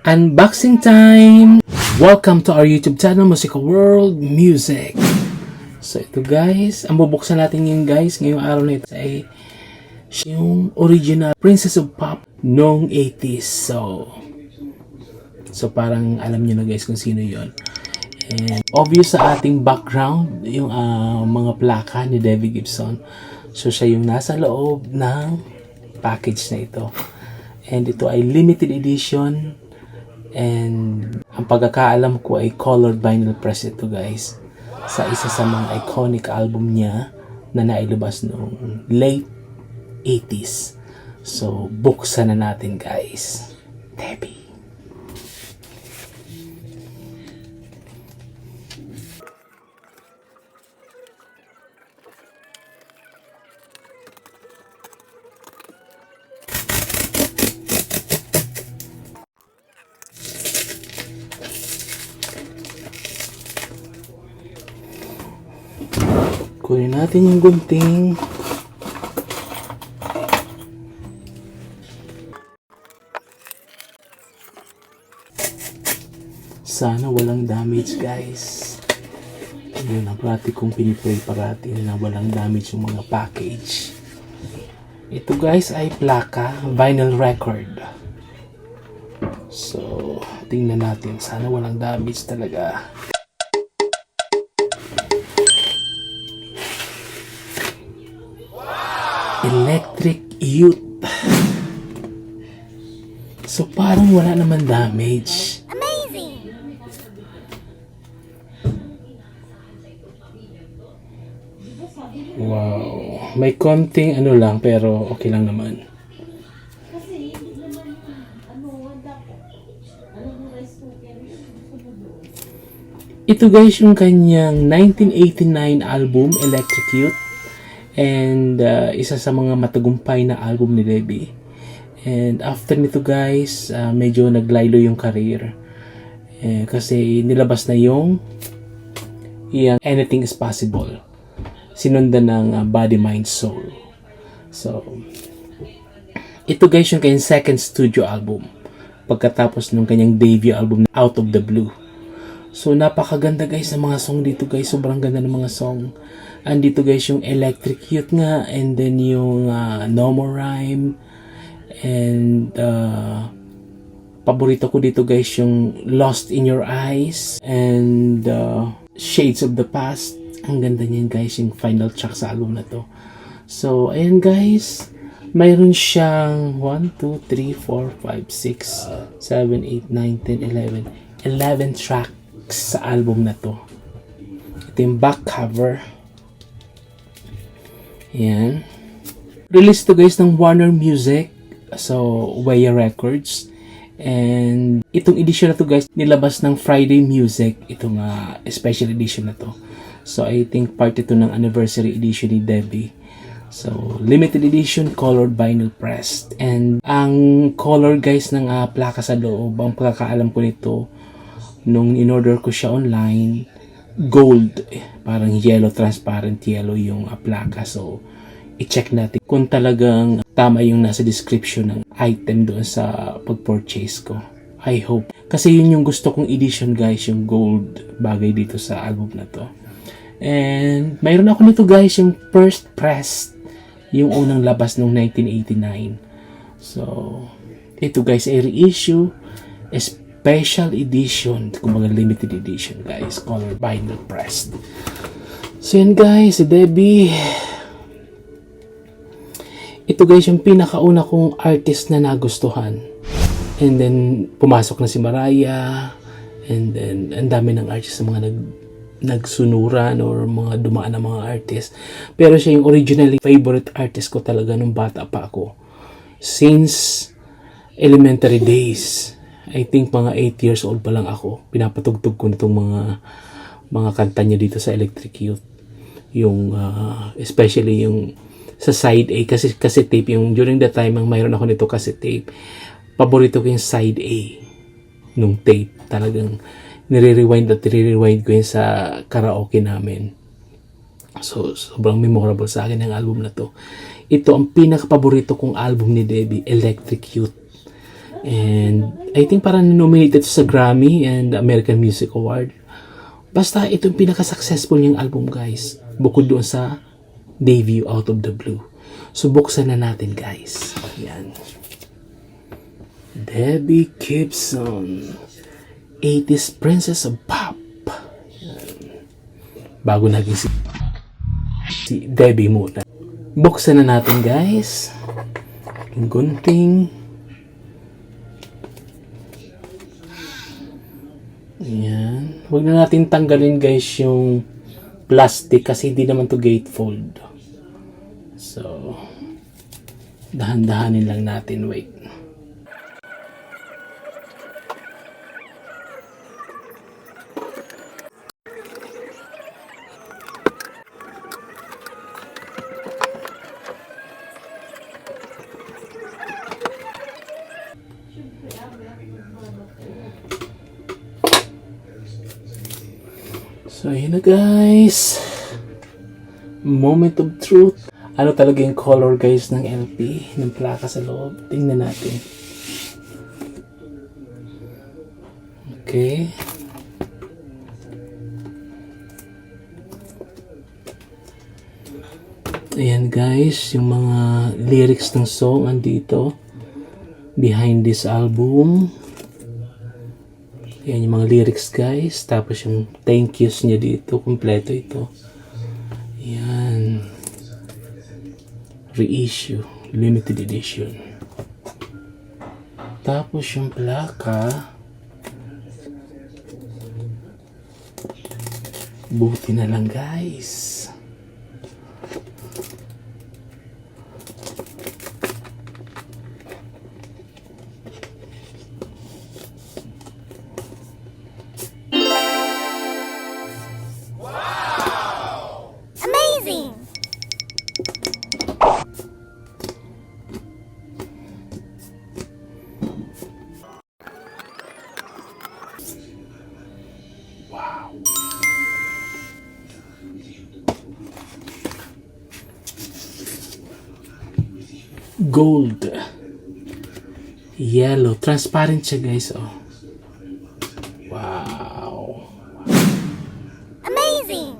Unboxing time! Welcome to our YouTube channel, Musical World Music. So ito guys, ang bubuksan natin yung guys ngayong araw na ito ay yung original Princess of Pop noong 80s. So parang alam nyo na guys kung sino yon. And obvious sa ating background yung mga plaka ni Debbie Gibson. So siya yung nasa loob ng package na ito. And ito ay limited edition. And ang pagkakaalam ko ay colored vinyl press ito guys. Sa isa sa mga iconic album niya na nailabas noong late 80s. So buksan na natin guys. Debbie. Kunin natin yung gunting. Sana walang damage guys. Yun ang parati kong pinipray parati na walang damage yung mga package. Ito guys ay plaka, vinyl record. So, tingnan natin. Sana walang damage talaga. Electric Youth. So parang wala naman damage. Amazing! Wow. May konting ano lang pero okay lang naman. Ito guys yung kanyang 1989 album Electric Youth. And isa sa mga matagumpay na album ni Debbie. And after nito guys, medyo naglaylo yung career. Kasi nilabas na yung Anything is Possible. Sinundan ng Body, Mind, Soul. So, ito guys yung kanyang second studio album. Pagkatapos ng kanyang debut album na Out of the Blue. So, napakaganda guys ng mga song dito guys. Sobrang ganda ng mga song. Andito guys yung Electric Youth nga. And then yung No More Rhyme. And paborito ko dito guys yung Lost in Your Eyes. And Shades of the Past. Ang ganda niyan guys yung final track sa album na to. So ayan guys. Mayroon siyang 1, 2, 3, 4, 5, 6, 7, 8, 9, 10, 11. 11 tracks sa album na to. Ito yung back cover. Yan. Release to guys ng Warner Music. So, Waya Records. And itong edition na to guys, nilabas ng Friday Music. Itong special edition na to. So, I think part ito ng anniversary edition ni Debbie. So, limited edition, colored vinyl pressed. And ang color guys ng plaka sa loob, ang pagkakaalam ko nito, nung in-order ko siya online, gold, parang yellow, transparent yellow yung plaka. So, i-check natin kung talagang tama yung nasa description ng item doon sa pag-purchase ko. I hope. Kasi yun yung gusto kong edition guys, yung gold bagay dito sa album na to. And mayroon ako nito guys, yung first press, yung unang labas noong 1989. So, ito guys ay reissue, special edition, kumbaga limited edition guys, colored vinyl pressed. So yun guys, si Debbie. Ito guys yung pinakauna kong artist na nagustuhan. And then pumasok na si Mariah. And then ang dami ng artist na mga nagsunuran or mga dumaan na mga artist. Pero siya yung originally favorite artist ko talaga nung bata pa ako. Since elementary days. I think mga 8 years old pa lang ako. Pinapatugtog ko nitong mga kanta niya dito sa Electric Youth. Yung especially yung sa side A kasi tape yung during that time ang mayroon ako nito kasi tape. Paborito ko yung side A nung tape. Talagang nire-rewind ko yun sa karaoke namin. So, sobrang memorable sa akin ang album na to. Ito ang pinaka-paborito kong album ni Debbie, Electric Youth. And I think parang nominated sa Grammy and American Music Award. Basta ito yung pinaka-successful niyang album guys. Bukod doon sa debut Out of the Blue. So buksan na natin guys. Yan. Debbie Gibson. 80s Princess of Pop. Yan. Bago naging si Debbie muna. Buksan na natin guys. Yung gunting. Ayan. Huwag na natin tanggalin guys yung plastic kasi hindi naman to gatefold. So, dahan-dahanin lang natin. Wait. So, yun na guys. Moment of truth. Ano talaga yung color guys ng LP, ng plaka sa loob. Tingnan natin. Okay. Ayan guys, yung mga lyrics ng song andito. Behind this album. Ayan yung mga lyrics guys. Tapos yung thank yous niya dito. Kompleto ito. Ayan. Reissue. Limited edition. Tapos yung plaka. Buti na lang guys. Gold. Yellow. Transparent siya guys. Oh. Wow. Amazing!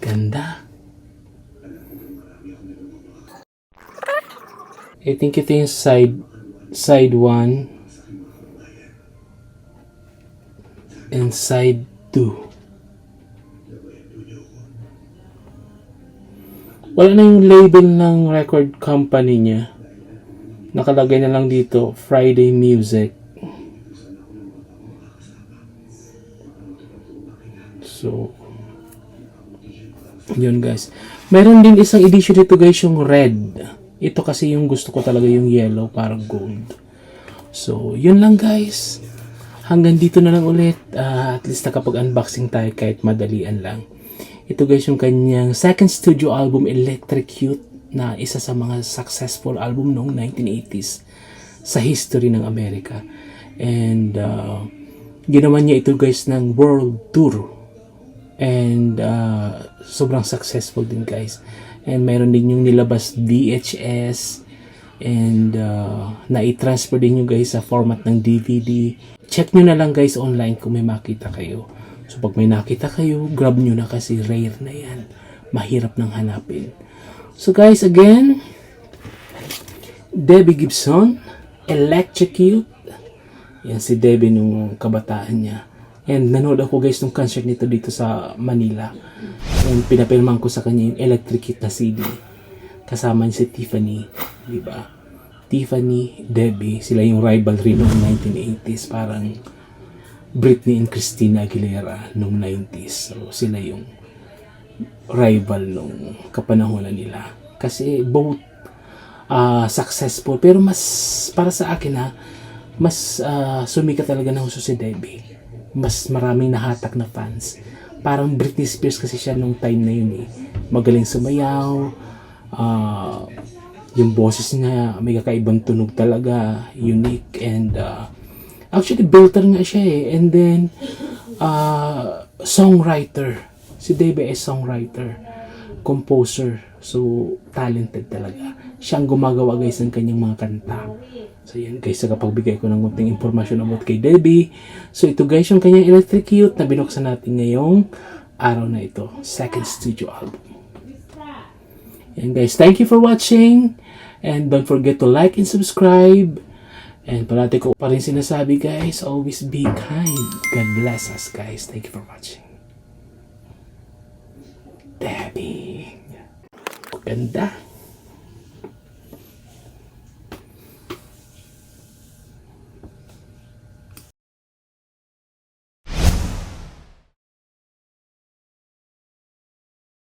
Ganda. I think ito yung side 1 and side 2. Wala na yung label ng record company niya. Nakalagay na lang dito, Friday Music. So, yun guys. Meron din isang edition dito guys, yung red. Ito kasi yung gusto ko talaga, yung yellow, parang gold. So, yun lang guys. Hanggang dito na lang ulit. At least nakapag-unboxing tayo kahit madalian lang. Ito guys yung kanyang second studio album, Electrocute, na isa sa mga successful album noong 1980s sa history ng Amerika. And ginawa niya ito guys ng world tour. And sobrang successful din guys. And mayroon din yung nilabas VHS. And na-transfer din yung guys sa format ng DVD. Check nyo na lang guys online kung may makita kayo. So pag may nakita kayo, grab nyo na kasi rare na yan. Mahirap nang hanapin. So guys, again, Debbie Gibson, Electrocute. Yan si Debbie nung kabataan niya. And nanood ako guys nung concert nito dito sa Manila. And pinapilman ko sa kanya yung Electrocute na CD. Kasama niya si Tiffany. Diba? Tiffany, Debbie, sila yung rivalry noong 1980s. Parang Britney and Christina Aguilera noong 90s. So, sila yung rival nung kapanahonan nila. Kasi both successful. Pero mas, para sa akin mas sumikat talaga ng huso si Debbie. Mas maraming nahatak na fans. Parang Britney Spears kasi siya nung time na yun eh. Magaling sumayaw. Yung boses niya, may kakaibang tunog talaga. Unique and actually, belter nga siya eh. And then, songwriter. Si Debbie ay songwriter. Composer. So, talented talaga. siyang gumagawa guys ng kanyang mga kanta. So yan guys, sa kapagbigay ko ng konting impormasyon about kay Debbie. So ito guys yung kanyang Electrocute na binuksan natin ngayong araw na ito. Second studio album. And guys, thank you for watching. And don't forget to like and subscribe. And parati ko pa rin sinasabi guys, always be kind. God bless us guys. Thank you for watching. Debbie. Ganda.